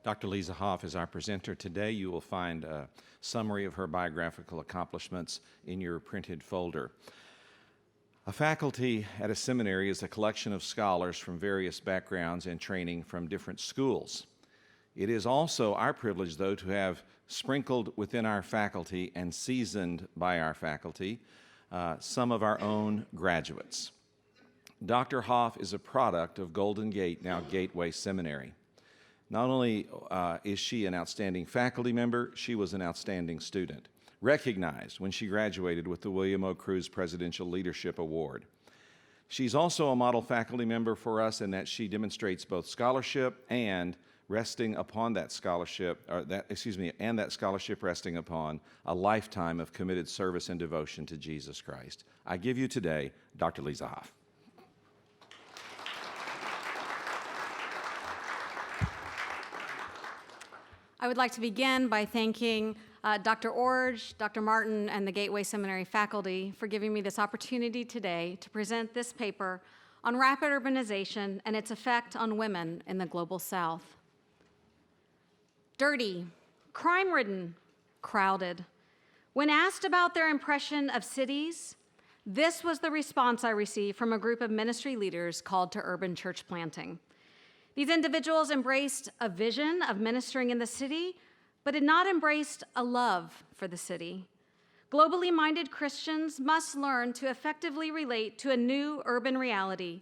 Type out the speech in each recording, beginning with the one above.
Dr. Lisa Hoff is our presenter today. You will find a summary of her biographical accomplishments in your printed folder. A faculty at a seminary is a collection of scholars from various backgrounds and training from different schools. It is also our privilege, though, to have sprinkled within our faculty and seasoned by our faculty some of our own graduates. Dr. Hoff is a product of Golden Gate, now Gateway Seminary. Not only is she an outstanding faculty member, she was an outstanding student, recognized when she graduated with the William O. Cruz Presidential Leadership Award. She's also a model faculty member for us in that she demonstrates both scholarship and resting upon that scholarship, and that scholarship resting upon a lifetime of committed service and devotion to Jesus Christ. I give you today Dr. Lisa Hoff. I would like to begin by thanking Dr. Orge, Dr. Martin, and the Gateway Seminary faculty for giving me this opportunity today to present this paper on rapid urbanization and its effect on women in the Global South. Dirty, crime-ridden, crowded. When asked about their impression of cities, this was the response I received from a group of ministry leaders called to urban church planting. These individuals embraced a vision of ministering in the city, but had not embraced a love for the city. Globally minded Christians must learn to effectively relate to a new urban reality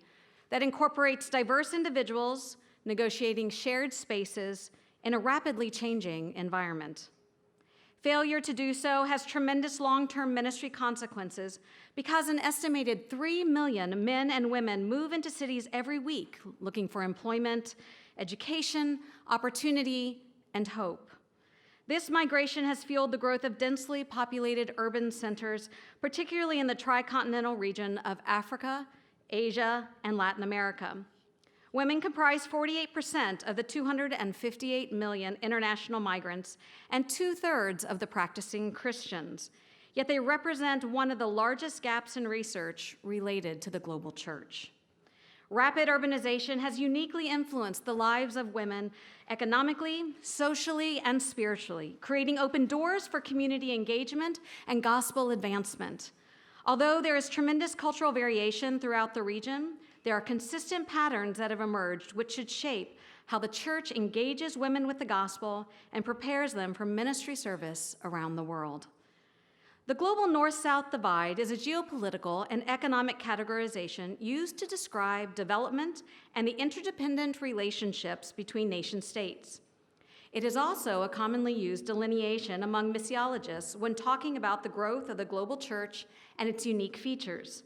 that incorporates diverse individuals negotiating shared spaces in a rapidly changing environment. Failure to do so has tremendous long-term ministry consequences because an estimated 3 million men and women move into cities every week looking for employment, education, opportunity, and hope. This migration has fueled the growth of densely populated urban centers, particularly in the tricontinental region of Africa, Asia, and Latin America. Women comprise 48% of the 258 million international migrants and 2/3 of the practicing Christians, yet they represent one of the largest gaps in research related to the global church. Rapid urbanization has uniquely influenced the lives of women economically, socially, and spiritually, creating open doors for community engagement and gospel advancement. Although there is tremendous cultural variation throughout the region, there are consistent patterns that have emerged which should shape how the church engages women with the gospel and prepares them for ministry service around the world. The global north-south divide is a geopolitical and economic categorization used to describe development and the interdependent relationships between nation-states. It is also a commonly used delineation among missiologists when talking about the growth of the global church and its unique features.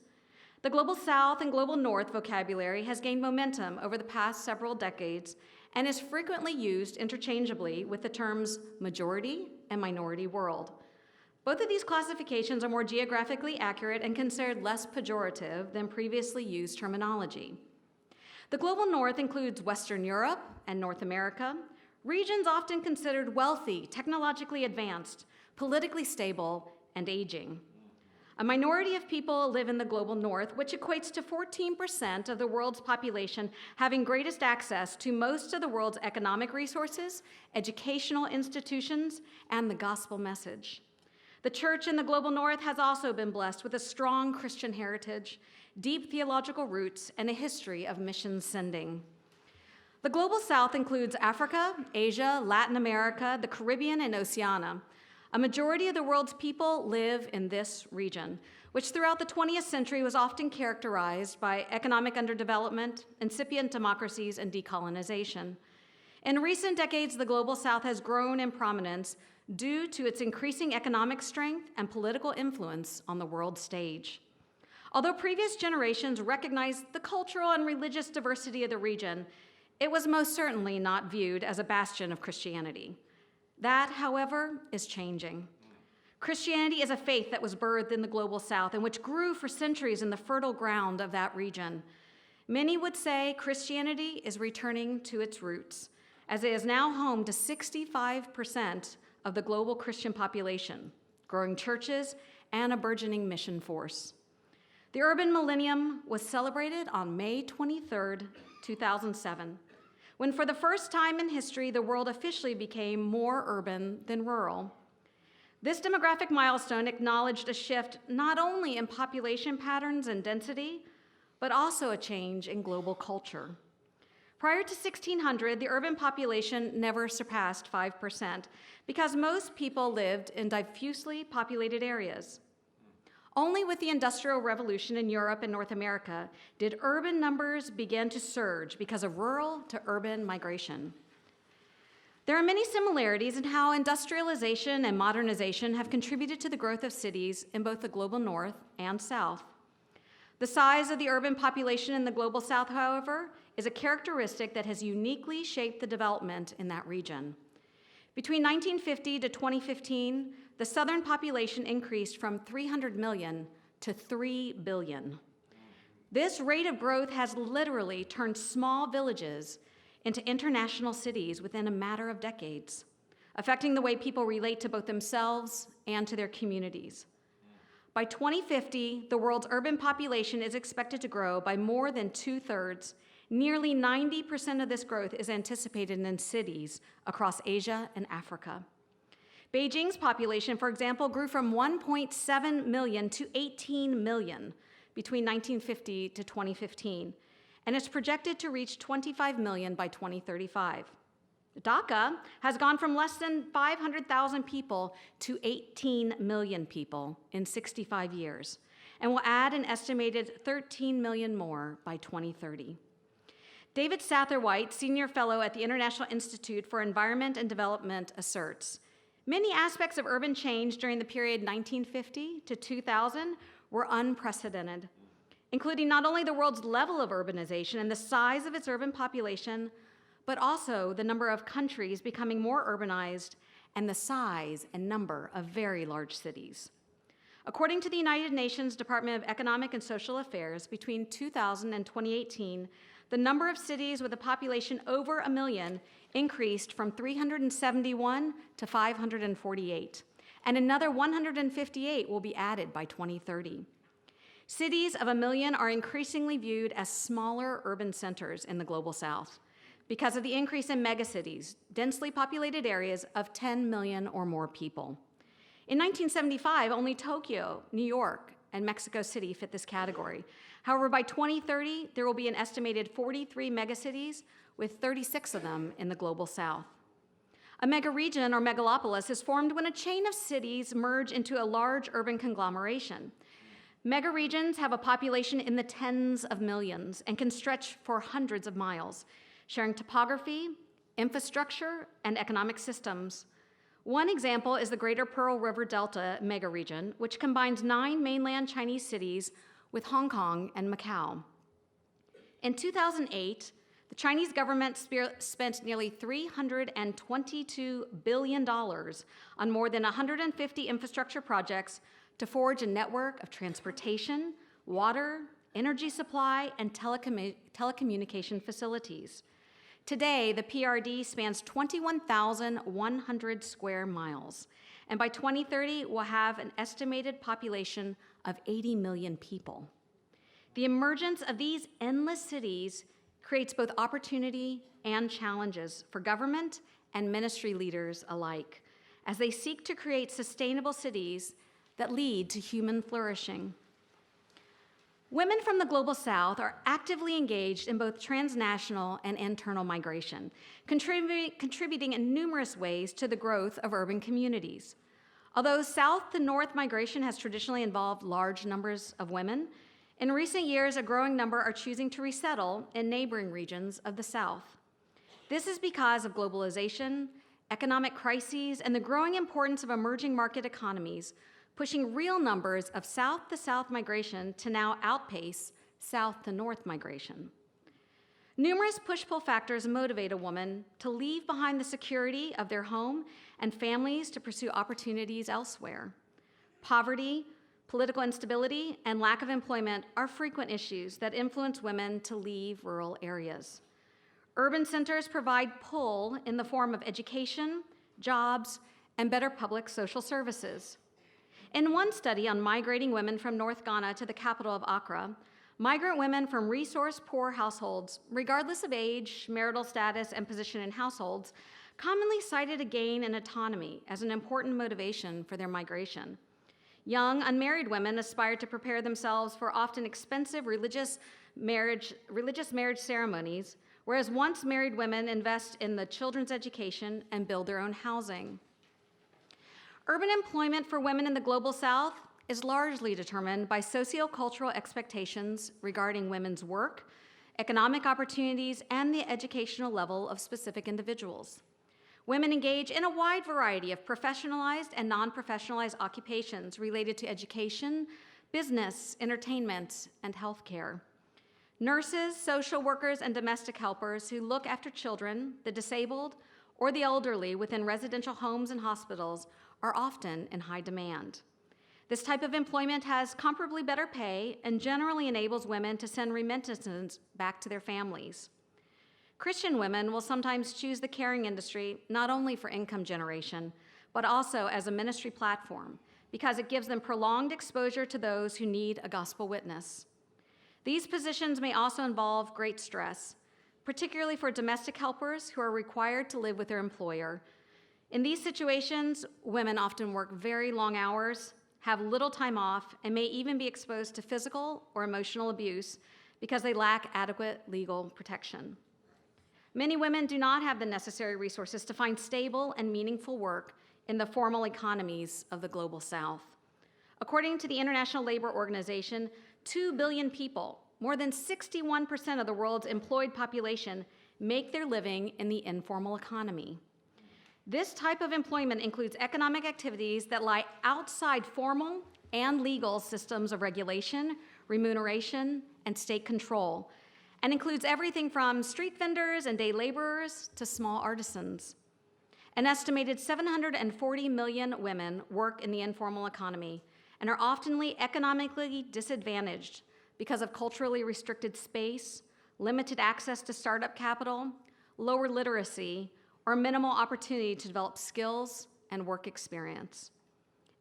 The Global South and Global North vocabulary has gained momentum over the past several decades and is frequently used interchangeably with the terms majority and minority world. Both of these classifications are more geographically accurate and considered less pejorative than previously used terminology. The Global North includes Western Europe and North America, regions often considered wealthy, technologically advanced, politically stable, and aging. A minority of people live in the global north, which equates to 14% of the world's population having greatest access to most of the world's economic resources, educational institutions, and the gospel message. The church in the global north has also been blessed with a strong Christian heritage, deep theological roots, and a history of mission sending. The global south includes Africa, Asia, Latin America, the Caribbean, and Oceania. A majority of the world's people live in this region, which throughout the 20th century was often characterized by economic underdevelopment, incipient democracies, and decolonization. In recent decades, the Global South has grown in prominence due to its increasing economic strength and political influence on the world stage. Although previous generations recognized the cultural and religious diversity of the region, it was most certainly not viewed as a bastion of Christianity. That, however, is changing. Christianity is a faith that was birthed in the Global South and which grew for centuries in the fertile ground of that region. Many would say Christianity is returning to its roots, as it is now home to 65% of the global Christian population, growing churches, and a burgeoning mission force. The Urban Millennium was celebrated on May 23, 2007, when for the first time in history, the world officially became more urban than rural. This demographic milestone acknowledged a shift not only in population patterns and density, but also a change in global culture. Prior to 1600, the urban population never surpassed 5% because most people lived in diffusely populated areas. Only with the Industrial Revolution in Europe and North America did urban numbers begin to surge because of rural to urban migration. There are many similarities in how industrialization and modernization have contributed to the growth of cities in both the global north and south. The size of the urban population in the global south, however, is a characteristic that has uniquely shaped the development in that region. Between 1950 to 2015, the southern population increased from 300 million to 3 billion. This rate of growth has literally turned small villages into international cities within a matter of decades, affecting the way people relate to both themselves and to their communities. By 2050, the world's urban population is expected to grow by more than 2/3. Nearly 90% of this growth is anticipated in cities across Asia and Africa. Beijing's population, for example, grew from 1.7 million to 18 million between 1950 to 2015, and is projected to reach 25 million by 2035. Dhaka has gone from less than 500,000 people to 18 million people in 65 years, and will add an estimated 13 million more by 2030. David Satterwhite, Senior Fellow at the International Institute for Environment and Development, asserts, many aspects of urban change during the period 1950 to 2000 were unprecedented, including not only the world's level of urbanization and the size of its urban population, but also the number of countries becoming more urbanized and the size and number of very large cities. According to the United Nations Department of Economic and Social Affairs, between 2000 and 2018, the number of cities with a population over 1 million increased from 371 to 548, and another 158 will be added by 2030. Cities of 1 million are increasingly viewed as smaller urban centers in the global south because of the increase in megacities, densely populated areas of 10 million or more people. In 1975, only Tokyo, New York, and Mexico City fit this category. However, by 2030, there will be an estimated 43 megacities, with 36 of them in the global south. A megaregion or megalopolis is formed when a chain of cities merge into a large urban conglomeration. Megaregions have a population in the tens of millions and can stretch for hundreds of miles, sharing topography, infrastructure, and economic systems. One example is the Greater Pearl River Delta megaregion, which combines 9 mainland Chinese cities with Hong Kong and Macau. In 2008, the Chinese government spent nearly $322 billion on more than 150 infrastructure projects to forge a network of transportation, water, energy supply, and telecommunication facilities. Today, the PRD spans 21,100 square miles, and by 2030, will have an estimated population of 80 million people. The emergence of these endless cities creates both opportunity and challenges for government and ministry leaders alike, as they seek to create sustainable cities that lead to human flourishing. Women from the global south are actively engaged in both transnational and internal migration, contributing in numerous ways to the growth of urban communities. Although south to north migration has traditionally involved large numbers of women, in recent years a growing number are choosing to resettle in neighboring regions of the south. This is because of globalization, economic crises, and the growing importance of emerging market economies, pushing real numbers of south-to-south migration to now outpace south-to-north migration. Numerous push-pull factors motivate a woman to leave behind the security of their home and families to pursue opportunities elsewhere. Poverty, political instability, and lack of employment are frequent issues that influence women to leave rural areas. Urban centers provide pull in the form of education, jobs, and better public social services. In one study on migrating women from North Ghana to the capital of Accra, Migrant women from resource-poor households, regardless of age, marital status, and position in households, commonly cited a gain in autonomy as an important motivation for their migration. Young, unmarried women aspired to prepare themselves for often expensive religious marriage ceremonies, whereas once married women invest in the children's education and build their own housing. Urban employment for women in the Global South is largely determined by sociocultural expectations regarding women's work, economic opportunities, and the educational level of specific individuals. Women engage in a wide variety of professionalized and non-professionalized occupations related to education, business, entertainment, and healthcare. Nurses, social workers, and domestic helpers who look after children, the disabled, or the elderly within residential homes and hospitals are often in high demand. This type of employment has comparably better pay and generally enables women to send remittances back to their families. Christian women will sometimes choose the caring industry not only for income generation, but also as a ministry platform because it gives them prolonged exposure to those who need a gospel witness. These positions may also involve great stress, particularly for domestic helpers who are required to live with their employer. In these situations, women often work very long hours, have little time off, and may even be exposed to physical or emotional abuse because they lack adequate legal protection. Many women do not have the necessary resources to find stable and meaningful work in the formal economies of the Global South. According to the International Labor Organization, 2 billion people, more than 61% of the world's employed population, make their living in the informal economy. This type of employment includes economic activities that lie outside formal and legal systems of regulation, remuneration, and state control, and includes everything from street vendors and day laborers to small artisans. An estimated 740 million women work in the informal economy and are often economically disadvantaged because of culturally restricted space, limited access to startup capital, lower literacy, or minimal opportunity to develop skills and work experience.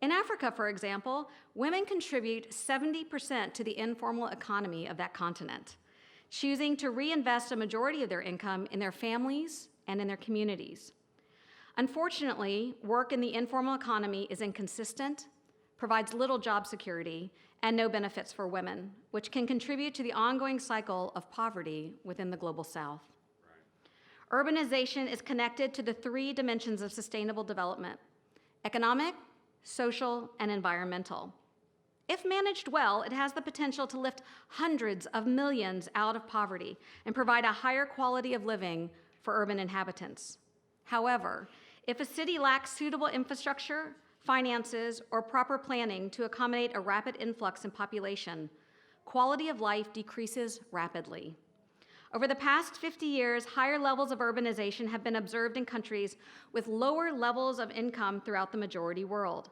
In Africa, for example, women contribute 70% to the informal economy of that continent, choosing to reinvest a majority of their income in their families and in their communities. Unfortunately, work in the informal economy is inconsistent, provides little job security, and no benefits for women, which can contribute to the ongoing cycle of poverty within the Global South. Right. Urbanization is connected to the 3 dimensions of sustainable development: economic, social, and environmental. If managed well, it has the potential to lift hundreds of millions out of poverty and provide a higher quality of living for urban inhabitants. However, if a city lacks suitable infrastructure, finances, or proper planning to accommodate a rapid influx in population, quality of life decreases rapidly. Over the past 50 years, higher levels of urbanization have been observed in countries with lower levels of income throughout the majority world.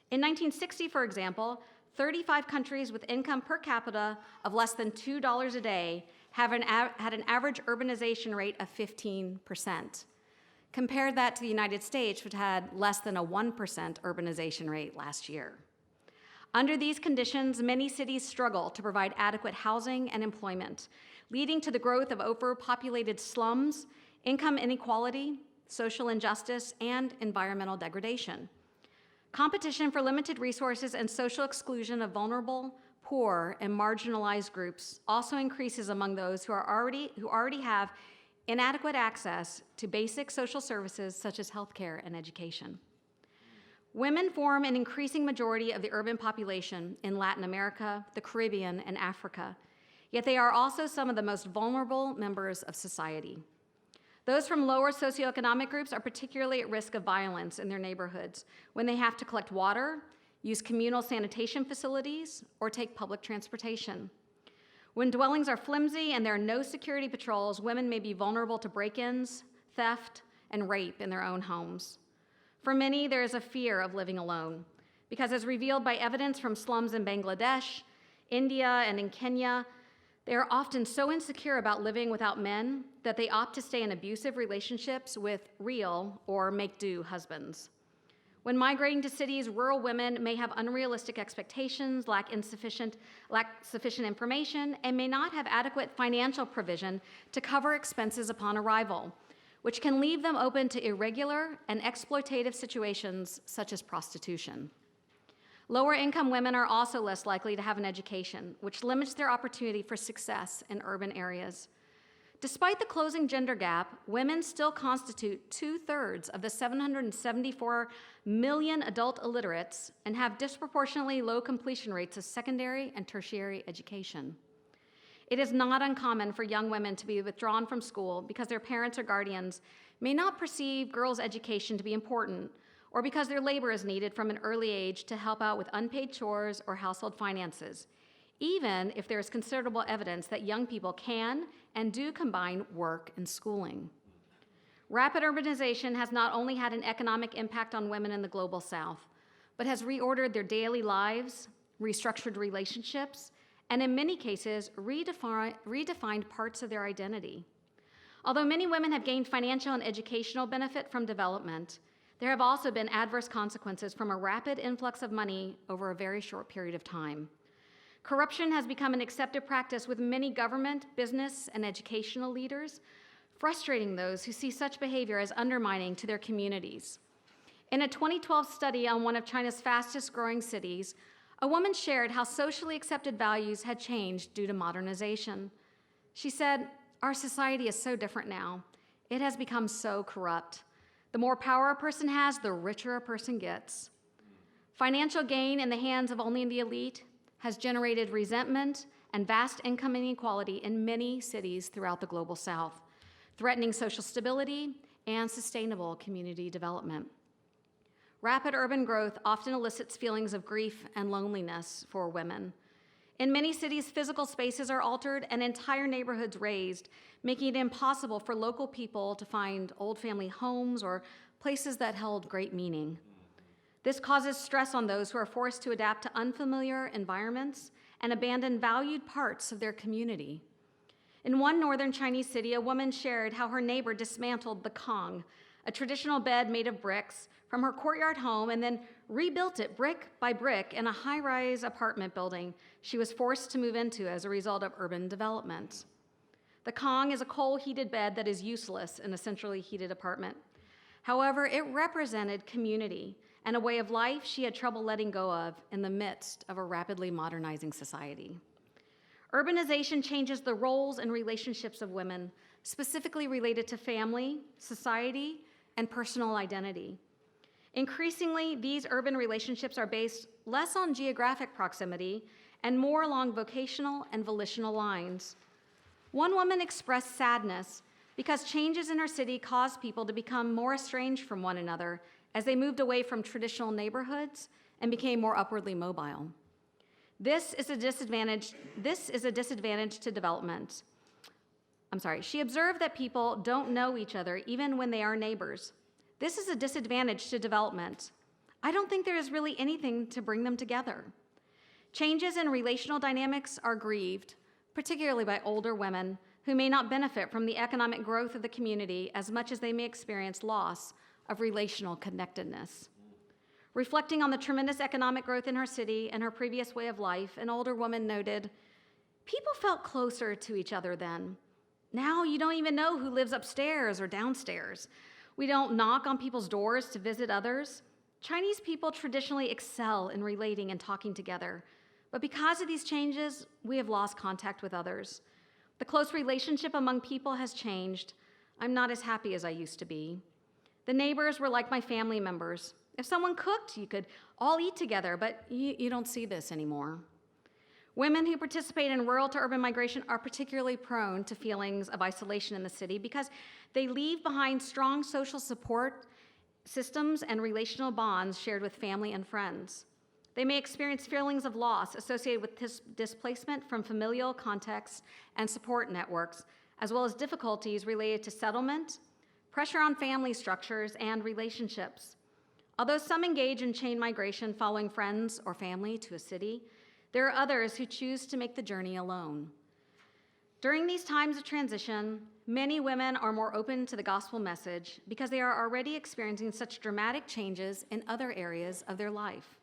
In 1960, for example, 35 countries with income per capita of less than $2 a day had an average urbanization rate of 15%. Compare that to the United States, which had less than a 1% urbanization rate last year. Under these conditions, many cities struggle to provide adequate housing and employment, leading to the growth of overpopulated slums, income inequality, social injustice, and environmental degradation. Competition for limited resources and social exclusion of vulnerable, poor, and marginalized groups also increases among those who already have inadequate access to basic social services such as healthcare and education. Women form an increasing majority of the urban population in Latin America, the Caribbean, and Africa, yet they are also some of the most vulnerable members of society. Those from lower socioeconomic groups are particularly at risk of violence in their neighborhoods when they have to collect water, use communal sanitation facilities, or take public transportation. When dwellings are flimsy and there are no security patrols, women may be vulnerable to break-ins, theft, and rape in their own homes. For many, there is a fear of living alone, because as revealed by evidence from slums in Bangladesh, India, and in Kenya, they are often so insecure about living without men that they opt to stay in abusive relationships with real or make-do husbands. When migrating to cities, rural women may have unrealistic expectations, lack sufficient information, and may not have adequate financial provision to cover expenses upon arrival, which can leave them open to irregular and exploitative situations such as prostitution. Lower income women are also less likely to have an education, which limits their opportunity for success in urban areas. Despite the closing gender gap, women still constitute 2/3 of the 774 million adult illiterates and have disproportionately low completion rates of secondary and tertiary education. It is not uncommon for young women to be withdrawn from school because their parents or guardians may not perceive girls' education to be important, or because their labor is needed from an early age to help out with unpaid chores or household finances, even if there is considerable evidence that young people can and do combine work and schooling. Rapid urbanization has not only had an economic impact on women in the global South, but has reordered their daily lives, restructured relationships, and in many cases, redefined parts of their identity. Although many women have gained financial and educational benefit from development, there have also been adverse consequences from a rapid influx of money over a very short period of time. Corruption has become an accepted practice with many government, business, and educational leaders, frustrating those who see such behavior as undermining to their communities. In a 2012 study on one of China's fastest growing cities, a woman shared how socially accepted values had changed due to modernization. She said, "Our society is so different now. It has become so corrupt. The more power a person has, the richer a person gets. Financial gain in the hands of only the elite has generated resentment and vast income inequality in many cities throughout the global South, threatening social stability and sustainable community development. Rapid urban growth often elicits feelings of grief and loneliness for women. In many cities, physical spaces are altered and entire neighborhoods razed, making it impossible for local people to find old family homes or places that held great meaning. This causes stress on those who are forced to adapt to unfamiliar environments and abandon valued parts of their community. In one northern Chinese city, a woman shared how her neighbor dismantled the Kong, a traditional bed made of bricks, from her courtyard home and then rebuilt it brick by brick in a high-rise apartment building she was forced to move into as a result of urban development. The Kong is a coal-heated bed that is useless in a centrally heated apartment. However, it represented community and a way of life she had trouble letting go of in the midst of a rapidly modernizing society. Urbanization changes the roles and relationships of women, specifically related to family, society, and personal identity. Increasingly, these urban relationships are based less on geographic proximity and more along vocational and volitional lines. One woman expressed sadness because changes in her city caused people to become more estranged from one another as they moved away from traditional neighborhoods and became more upwardly mobile. This is a disadvantage to development. She observed that people don't know each other even when they are neighbors. This is a disadvantage to development. I don't think there is really anything to bring them together. Changes in relational dynamics are grieved, particularly by older women who may not benefit from the economic growth of the community as much as they may experience loss of relational connectedness. Reflecting on the tremendous economic growth in her city and her previous way of life, an older woman noted, "People felt closer to each other then. Now you don't even know who lives upstairs or downstairs. We don't knock on people's doors to visit others. Chinese people traditionally excel in relating and talking together, but because of these changes, we have lost contact with others. The close relationship among people has changed. I'm not as happy as I used to be. The neighbors were like my family members. If someone cooked, you could all eat together, but you don't see this anymore." Women who participate in rural to urban migration are particularly prone to feelings of isolation in the city because they leave behind strong social support systems and relational bonds shared with family and friends. They may experience feelings of loss associated with displacement from familial contexts and support networks, as well as difficulties related to settlement, pressure on family structures, and relationships. Although some engage in chain migration following friends or family to a city, there are others who choose to make the journey alone. During these times of transition, many women are more open to the gospel message because they are already experiencing such dramatic changes in other areas of their life.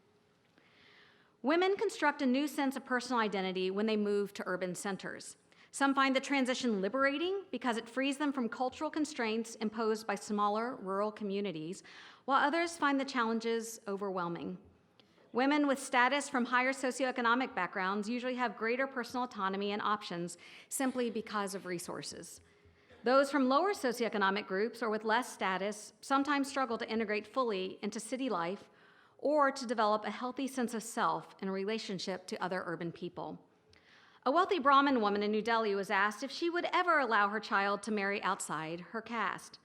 Women construct a new sense of personal identity when they move to urban centers. Some find the transition liberating because it frees them from cultural constraints imposed by smaller rural communities, while others find the challenges overwhelming. Women with status from higher socioeconomic backgrounds usually have greater personal autonomy and options simply because of resources. Those from lower socioeconomic groups or with less status sometimes struggle to integrate fully into city life or to develop a healthy sense of self in relationship to other urban people. A wealthy Brahmin woman in New Delhi was asked if she would ever allow her child to marry outside her caste.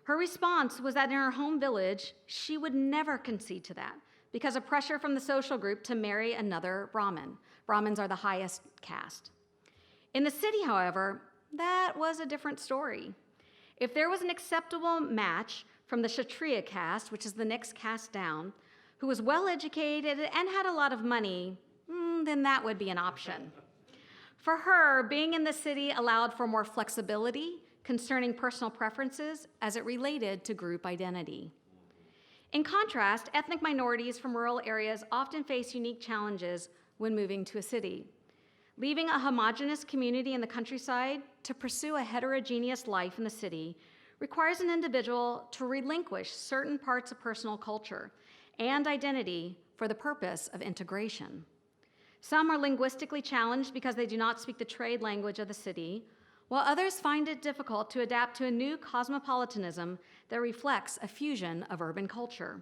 Her response was that in her home village, she would never concede to that because of pressure from the social group to marry another Brahmin. Brahmins are the highest caste. In the city, however, that was a different story. If there was an acceptable match from the Kshatriya caste, which is the next caste down, who was well-educated and had a lot of money, then that would be an option. For her, being in the city allowed for more flexibility concerning personal preferences as it related to group identity. In contrast, ethnic minorities from rural areas often face unique challenges when moving to a city. Leaving a homogeneous community in the countryside to pursue a heterogeneous life in the city requires an individual to relinquish certain parts of personal culture and identity for the purpose of integration. Some are linguistically challenged because they do not speak the trade language of the city, while others find it difficult to adapt to a new cosmopolitanism that reflects a fusion of urban culture.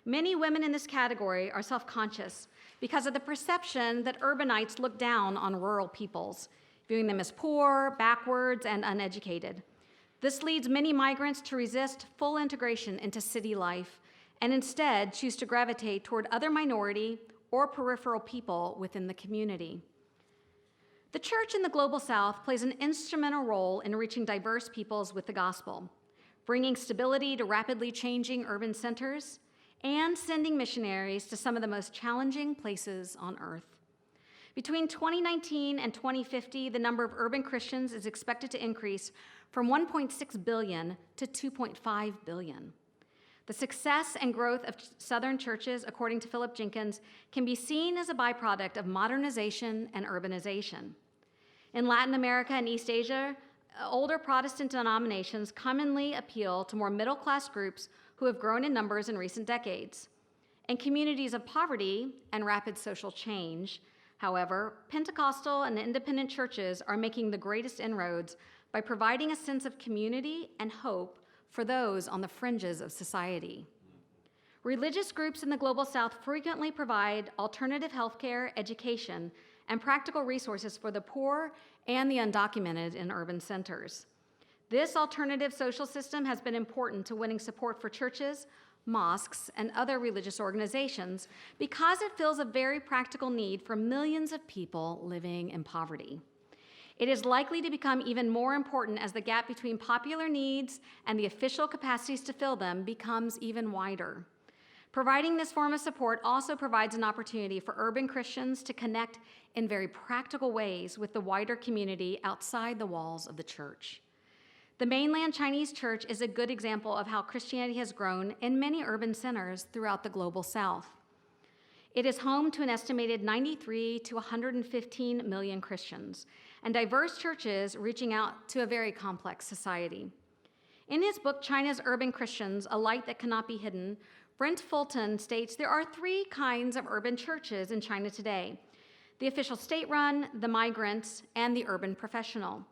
Many women in this category are self-conscious because of the perception that urbanites look down on rural peoples, viewing them as poor, backwards, and uneducated. This leads many migrants to resist full integration into city life and instead choose to gravitate toward other minority or peripheral people within the community. The church in the Global South plays an instrumental role in reaching diverse peoples with the gospel, bringing stability to rapidly changing urban centers, and sending missionaries to some of the most challenging places on earth. Between 2019 and 2050, the number of urban Christians is expected to increase from 1.6 billion to 2.5 billion. The success and growth of Southern churches, according to Philip Jenkins, can be seen as a byproduct of modernization and urbanization. In Latin America and East Asia, older Protestant denominations commonly appeal to more middle-class groups who have grown in numbers in recent decades. In communities of poverty and rapid social change, however, Pentecostal and independent churches are making the greatest inroads by providing a sense of community and hope for those on the fringes of society. Religious groups in the Global South frequently provide alternative healthcare, education, and practical resources for the poor and the undocumented in urban centers. This alternative social system has been important to winning support for churches, mosques, and other religious organizations because it fills a very practical need for millions of people living in poverty. It is likely to become even more important as the gap between popular needs and the official capacities to fill them becomes even wider. Providing this form of support also provides an opportunity for urban Christians to connect in very practical ways with the wider community outside the walls of the church. The mainland Chinese church is a good example of how Christianity has grown in many urban centers throughout the Global South. It is home to an estimated 93 to 115 million Christians and diverse churches reaching out to a very complex society. In his book, China's Urban Christians, A Light That Cannot Be Hidden, Brent Fulton states there are three kinds of urban churches in China today: the official state-run, the migrants, and the urban professional.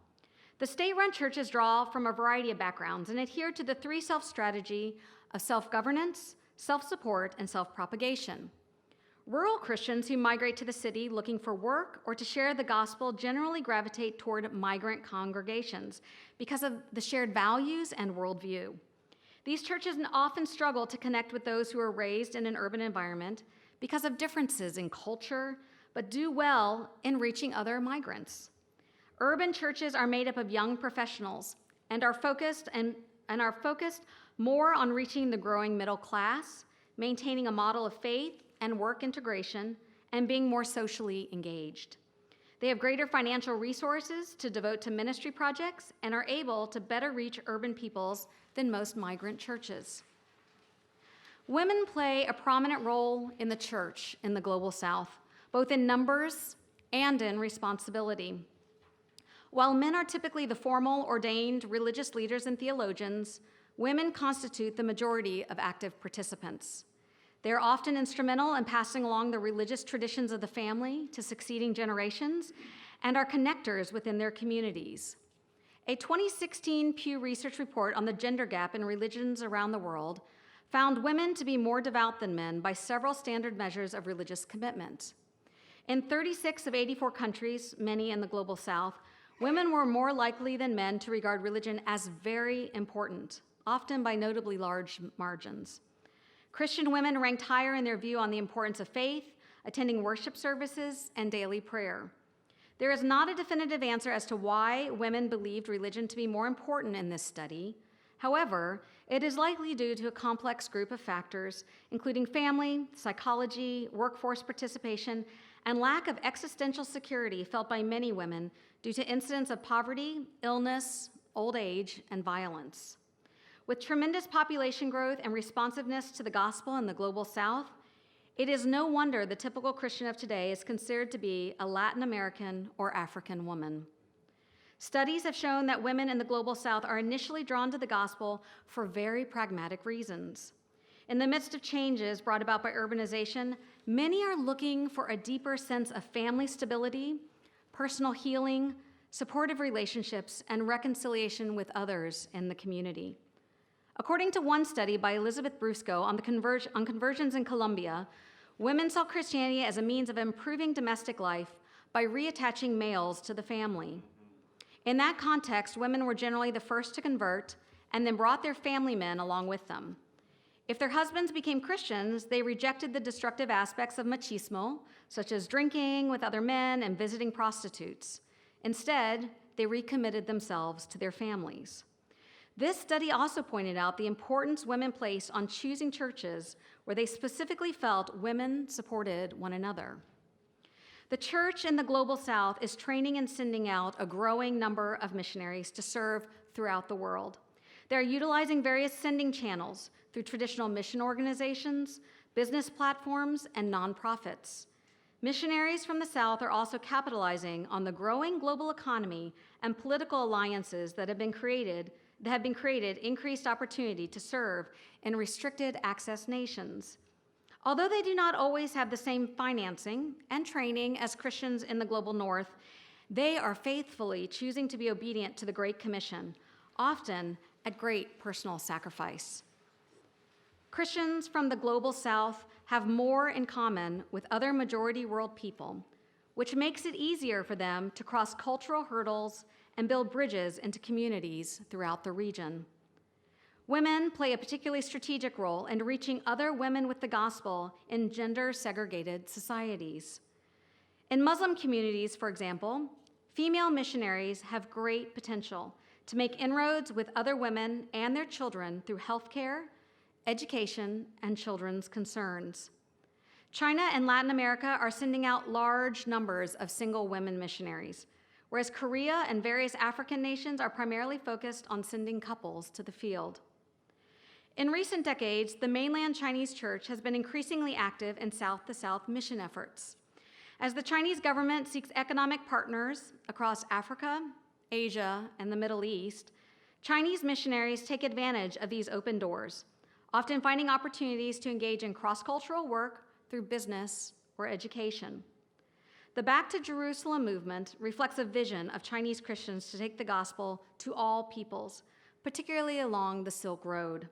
The state-run churches draw from a variety of backgrounds and adhere to the three self strategy of self-governance, self-support, and self-propagation. Rural Christians who migrate to the city looking for work or to share the gospel generally gravitate toward migrant congregations because of the shared values and worldview. These churches often struggle to connect with those who are raised in an urban environment because of differences in culture, but do well in reaching other migrants. Urban churches are made up of young professionals and are focused more on reaching the growing middle class, maintaining a model of faith and work integration, and being more socially engaged. They have greater financial resources to devote to ministry projects and are able to better reach urban peoples than most migrant churches. Women play a prominent role in the church in the Global South, both in numbers and in responsibility. While men are typically the formal, ordained religious leaders and theologians, women constitute the majority of active participants. They are often instrumental in passing along the religious traditions of the family to succeeding generations and are connectors within their communities. A 2016 Pew Research report on the gender gap in religions around the world found women to be more devout than men by several standard measures of religious commitment. In 36 of 84 countries, many in the Global South, women were more likely than men to regard religion as very important, often by notably large margins. Christian women ranked higher in their view on the importance of faith, attending worship services, and daily prayer. There is not a definitive answer as to why women believed religion to be more important in this study. However, it is likely due to a complex group of factors, including family, psychology, workforce participation, and lack of existential security felt by many women due to incidents of poverty, illness, old age, and violence. With tremendous population growth and responsiveness to the gospel in the Global South, it is no wonder the typical Christian of today is considered to be a Latin American or African woman. Studies have shown that women in the Global South are initially drawn to the gospel for very pragmatic reasons. In the midst of changes brought about by urbanization, many are looking for a deeper sense of family stability, personal healing, supportive relationships, and reconciliation with others in the community. According to one study by Elizabeth Brusco on conversions in Colombia, women saw Christianity as a means of improving domestic life by reattaching males to the family. In that context, women were generally the first to convert and then brought their family men along with them. If their husbands became Christians, they rejected the destructive aspects of machismo, such as drinking with other men and visiting prostitutes. Instead, they recommitted themselves to their families. This study also pointed out the importance women placed on choosing churches where they specifically felt women supported one another. The church in the Global South is training and sending out a growing number of missionaries to serve throughout the world. They're utilizing various sending channels through traditional mission organizations, business platforms, and nonprofits. Missionaries from the South are also capitalizing on the growing global economy and political alliances that have created increased opportunity to serve in restricted access nations. Although they do not always have the same financing and training as Christians in the global north, they are faithfully choosing to be obedient to the Great Commission, often at great personal sacrifice. Christians from the global south have more in common with other majority world people, which makes it easier for them to cross cultural hurdles and build bridges into communities throughout the region. Women play a particularly strategic role in reaching other women with the gospel in gender-segregated societies. In Muslim communities, for example, female missionaries have great potential to make inroads with other women and their children through healthcare, education, and children's concerns. China and Latin America are sending out large numbers of single women missionaries, whereas Korea and various African nations are primarily focused on sending couples to the field. In recent decades, the mainland Chinese church has been increasingly active in South-to-South mission efforts. As the Chinese government seeks economic partners across Africa, Asia, and the Middle East, Chinese missionaries take advantage of these open doors, often finding opportunities to engage in cross-cultural work through business or education. The Back to Jerusalem movement reflects a vision of Chinese Christians to take the gospel to all peoples, particularly along the Silk Road.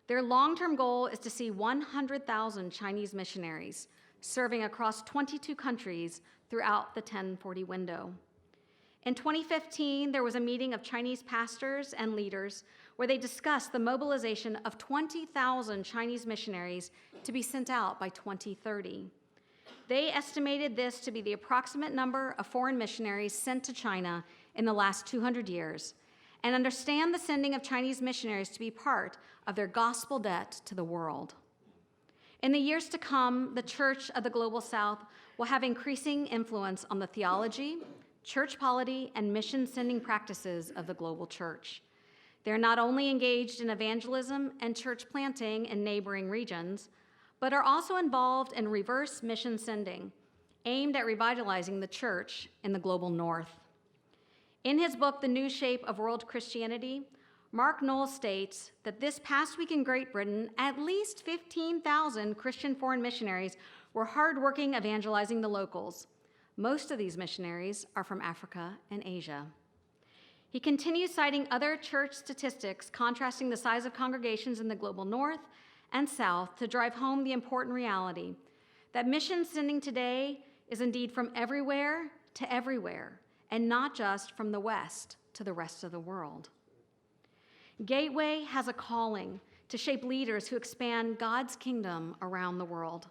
Their long-term goal is to see 100,000 Chinese missionaries serving across 22 countries throughout the 1040 window. In 2015, there was a meeting of Chinese pastors and leaders where they discussed the mobilization of 20,000 Chinese missionaries to be sent out by 2030. They estimated this to be the approximate number of foreign missionaries sent to China in the last 200 years, and understand the sending of Chinese missionaries to be part of their gospel debt to the world. In the years to come, the Church of the Global South will will have increasing influence on the theology, church polity, and mission-sending practices of the global church. They're not only engaged in evangelism and church planting in neighboring regions, but are also involved in reverse mission sending, aimed at revitalizing the church in the global north. In his book, The New Shape of World Christianity, Mark Knowles states that this past week in Great Britain, at least 15,000 Christian foreign missionaries were hardworking evangelizing the locals. Most of these missionaries are from Africa and Asia. He continues citing other church statistics contrasting the size of congregations in the global north and south to drive home the important reality that mission sending today is indeed from everywhere to everywhere, and not just from the West to the rest of the world. Gateway has a calling to shape leaders who expand God's kingdom around the world.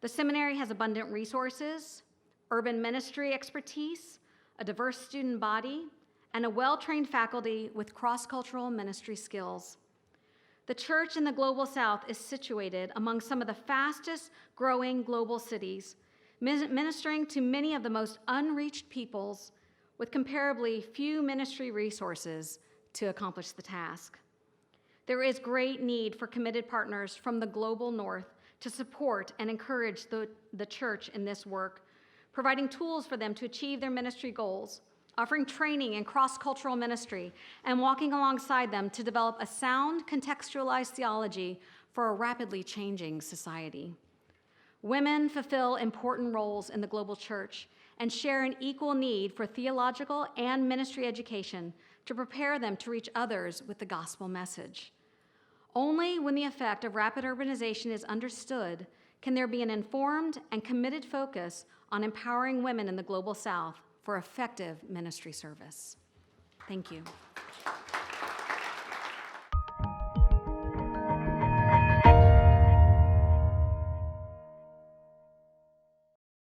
The seminary has abundant resources, urban ministry expertise, a diverse student body, and a well-trained faculty with cross-cultural ministry skills. The church in the global south is situated among some of the fastest growing global cities, ministering to many of the most unreached peoples with comparably few ministry resources to accomplish the task. There is great need for committed partners from the global north to support and encourage the church in this work, providing tools for them to achieve their ministry goals, offering training in cross-cultural ministry, and walking alongside them to develop a sound, contextualized theology for a rapidly changing society. Women fulfill important roles in the global church and share an equal need for theological and ministry education to prepare them to reach others with the gospel message. Only when the effect of rapid urbanization is understood can there be an informed and committed focus on empowering women in the global south for effective ministry service. Thank you.